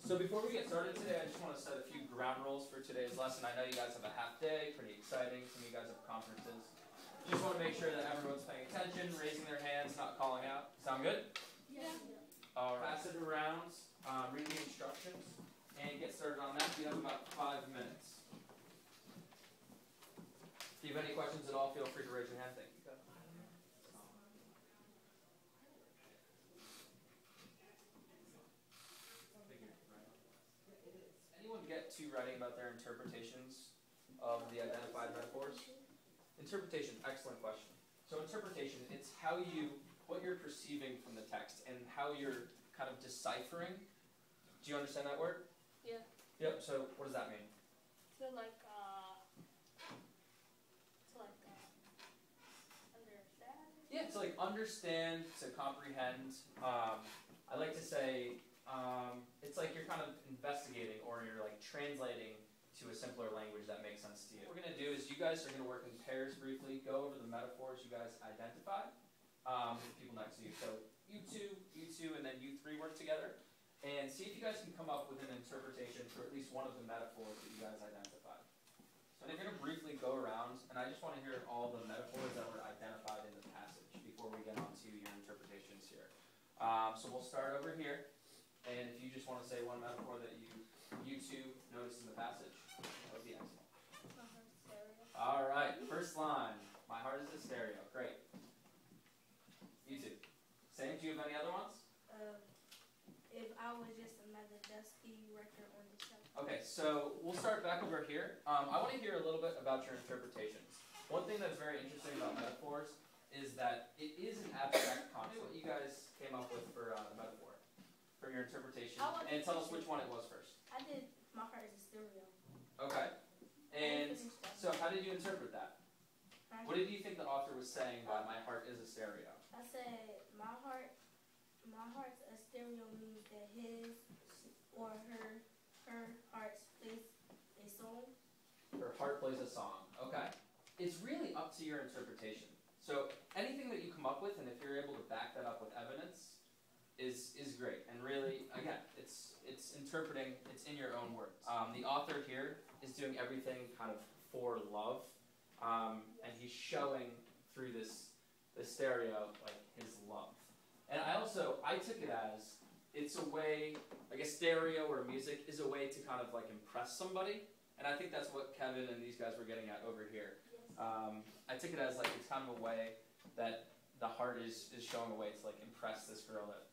So before we get started today, I just want to set a few ground rules for today's lesson. I know you guys have a half day, pretty exciting. Some of you guys have conferences. Just want to make sure that everyone's paying attention, raising their hands, not calling out. Sound good? Yeah. All right. Pass it around, read the instructions, and get started on that. You have about 5 minutes. If you have any questions at all, feel free to raise your hand. Thank you. Anyone get to writing about their interpretations of the identified metaphors? Interpretation, excellent question. So interpretation, it's how what you're perceiving from the text and how you're kind of deciphering. Do you understand that word? Yeah. Yep, so what does that mean? To understand? Yeah, to understand, to comprehend. I like to say it's like you're kind of investigating or you're translating to a simpler language that makes sense to you. What we're going to do is you guys are going to work in pairs briefly, go over the metaphors you guys identified with people next to you. So you two, and then you three work together and see if you guys can come up with an interpretation for at least one of the metaphors that you guys identified. So they're going to briefly go around, and I just want to hear all the metaphors that were identified in the passage before we get on to your interpretations here. So we'll start over here, and if you just want to say one metaphor that you two noticed in the passage, that would be excellent. My heart's stereo. All right, first line. My heart is a stereo. Great. You two. Same. Do you have any other ones? If I was just another dusty record on the shelf. Okay, so we'll start back over here. I want to hear a little bit about your interpretations. One thing that's very interesting about metaphors is that it is an abstract concept. What you guys came up with for the metaphor, for your interpretation, and tell us which one it was first. I did my heart is a stereo. Okay. And so how did you interpret that? What did you think the author was saying by my heart is a stereo? I said my heart's a stereo means that his or her heart plays a song. Her heart plays a song. Okay. It's really up to your interpretation. So anything that you come up with, and if you're able to back that up with evidence, is great. And really, again, it's interpreting, it's in your own words. The author here is doing everything kind of for love, and he's showing through this stereo his love. And I took it as it's a way, a stereo or music is a way to kind of impress somebody. And I think that's what Kevin and these guys were getting at over here. Yes. I took it as it's kind of a way that the heart is showing a way to impress this girl that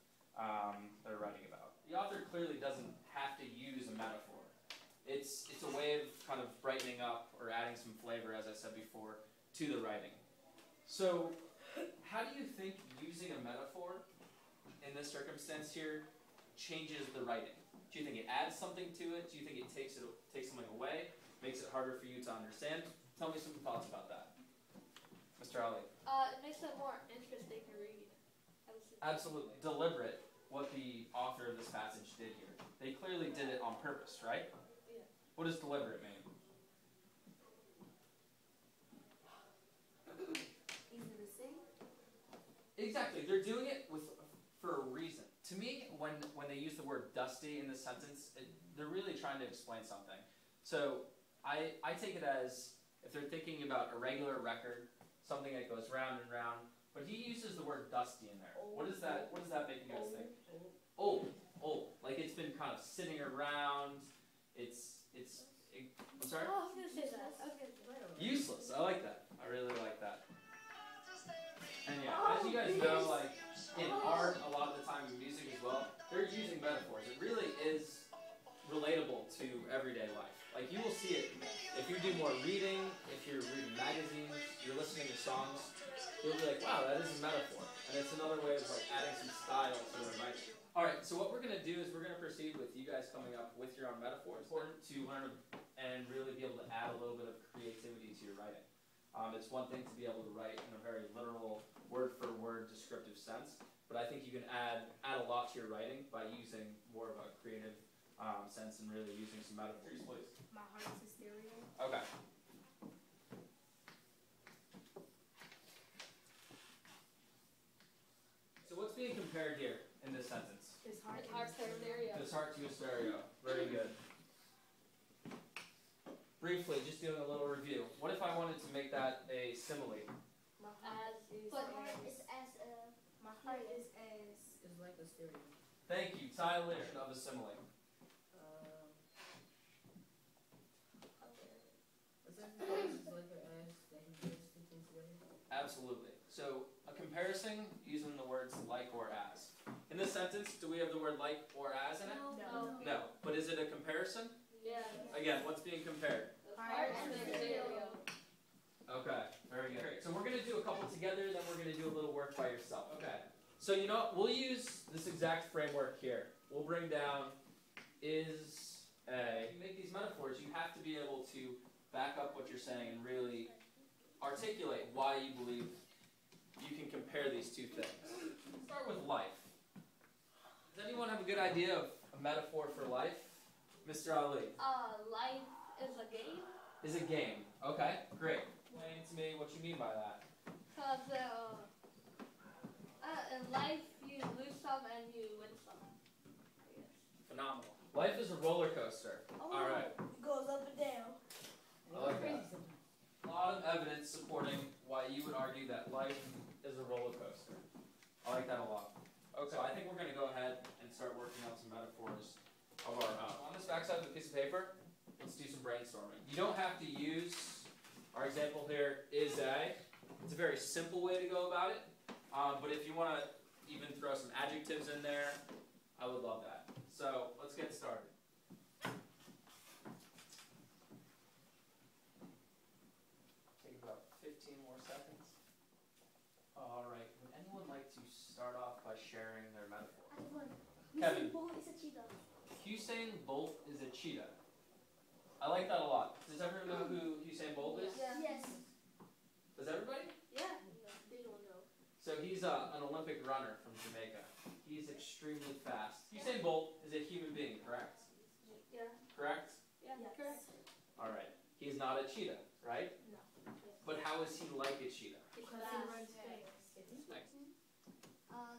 they're writing about. The author clearly doesn't have to use a metaphor. It's a way of kind of brightening up or adding some flavor, as I said before, to the writing. So how do you think using a metaphor in this circumstance here changes the writing? Do you think it adds something to it? Do you think it takes something away, makes it harder for you to understand? Tell me some thoughts about that. Mr. Ali. It makes it more interesting to read. Absolutely. Deliberate, what the author of this passage did here. They clearly did it on purpose, right? Yeah. What does deliberate mean? Easy to sing. Exactly. They're doing it for a reason. To me, when they use the word dusty in this sentence, they're really trying to explain something. So I take it as if they're thinking about a regular record, something that goes round and round, but he uses the word dusty in there. What does that make you guys think? Old. Like it's been kind of sitting around. I'm sorry? Oh, I was going to say that. Useless. I like that. I really like that. And yeah, as you guys know, in art, a lot of the time in music as well, they're using metaphors. It really is relatable to everyday life. You will see it if you do more reading, if you're reading magazines, you're listening to songs, you'll be like, wow, that is a metaphor. And it's another way of adding some style to the writing. Alright, so what we're going to do is we're going to proceed with you guys coming up with your own metaphors. It's important to learn and really be able to add a little bit of creativity to your writing. It's one thing to be able to write in a very literal, word-for-word descriptive sense, but I think you can add a lot to your writing by using more of a creative sense and really using some metaphors, please. My heart is a stereo. Okay. So what's being compared here in this sentence? His heart. His heart's her stereo. His heart to a stereo. Very good. Briefly, just doing a little review. What if I wanted to make that a simile? My heart As is but as, it's as my heart is as It's like a stereo. Thank you. Dilation of a simile. Essentially, it's like her ass that he gets two things together. Absolutely. So a comparison using the words like or as. In this sentence, do we have the word like or as in it? no. No. But is it a comparison? Yeah. Again, what's being compared? The heart and the stereo. Okay, very good. Great. So we're going to do a couple together, then we're going to do a little work by yourself. Okay. So you know what? We'll use this exact framework here. We'll bring down is a. You make these metaphors, you have to be able to back up what you're saying and really articulate why you believe you can compare these two things. Let's start with life. Does anyone have a good idea of a metaphor for life? Mr. Ali. Life is a game. Is a game. Okay, great. Explain to me what you mean by that. Cause in life you lose some and you win some. I guess. Phenomenal. Life is a roller coaster. All right. It goes up and down. I like that. A lot of evidence supporting why you would argue that life is a roller coaster. I like that a lot. Okay, so I think we're going to go ahead and start working out some metaphors of our own. On this backside of the piece of paper, let's do some brainstorming. You don't have to use, our example here is a. It's a very simple way to go about it. But if you want to even throw some adjectives in there, I would love that. So let's get started. Take about 15 more seconds. All right. Would anyone like to start off by sharing their metaphor? I have one. Kevin. Usain Bolt is a cheetah. Usain Bolt is a cheetah. I like that a lot. Does everyone know who Usain Bolt is? Yeah. Yes. Does everybody? Yeah. They don't know. So he's an Olympic runner from Jamaica. He's extremely fast. Usain Bolt is a human being, correct? Yeah. Correct? Yeah. Yes. Correct. All right. He's not a cheetah, right? No. But how is he like a cheetah? It's Because fast. he runs fast.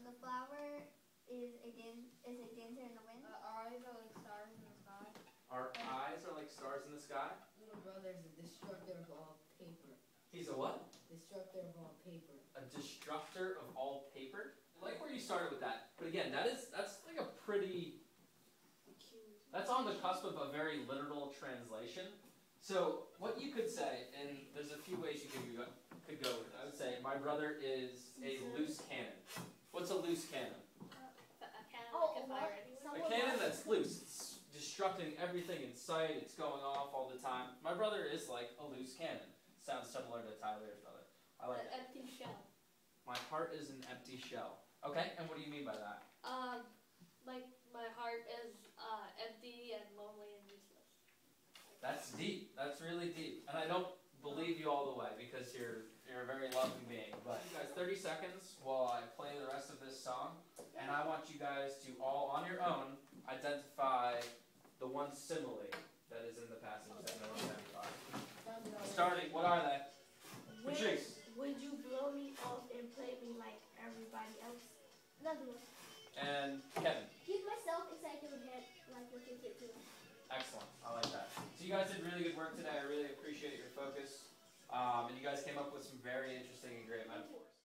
The flower is a dancer in the wind. Our eyes are like stars in the sky. Our eyes are like stars in the sky. Little brother is a destructor of all paper. He's a what? Destructor of all paper. A destructor of all paper? I like where you started with that. But again, that's like a pretty, that's on the cusp of a very literal translation. So what you could say, and there's a few ways you could go with it. I would say my brother is a loose cannon. What's a loose cannon? A cannon that can fire anyone. A cannon that's loose. It's destructing everything in sight. It's going off all the time. My brother is like a loose cannon. Sounds similar to Tyler's brother. I like An that. empty shell. My heart is an empty shell. Okay, and what do you mean by that? Like my heart is empty and lonely and useless. That's deep. That's really deep. And I don't believe you all the way because you're a very loving being. But you guys, 30 seconds while I play the rest of this song. And I want you guys to all, on your own, identify the one simile that is in the passage that no one identified. Starting, what are they? Patrice. Would you blow me off and play me like everybody else? Another one. And Kevin. Keep myself inside your head like what you did too. Excellent. I like that. So you guys did really good work today. I really appreciate your focus. And you guys came up with some very interesting and great metaphors.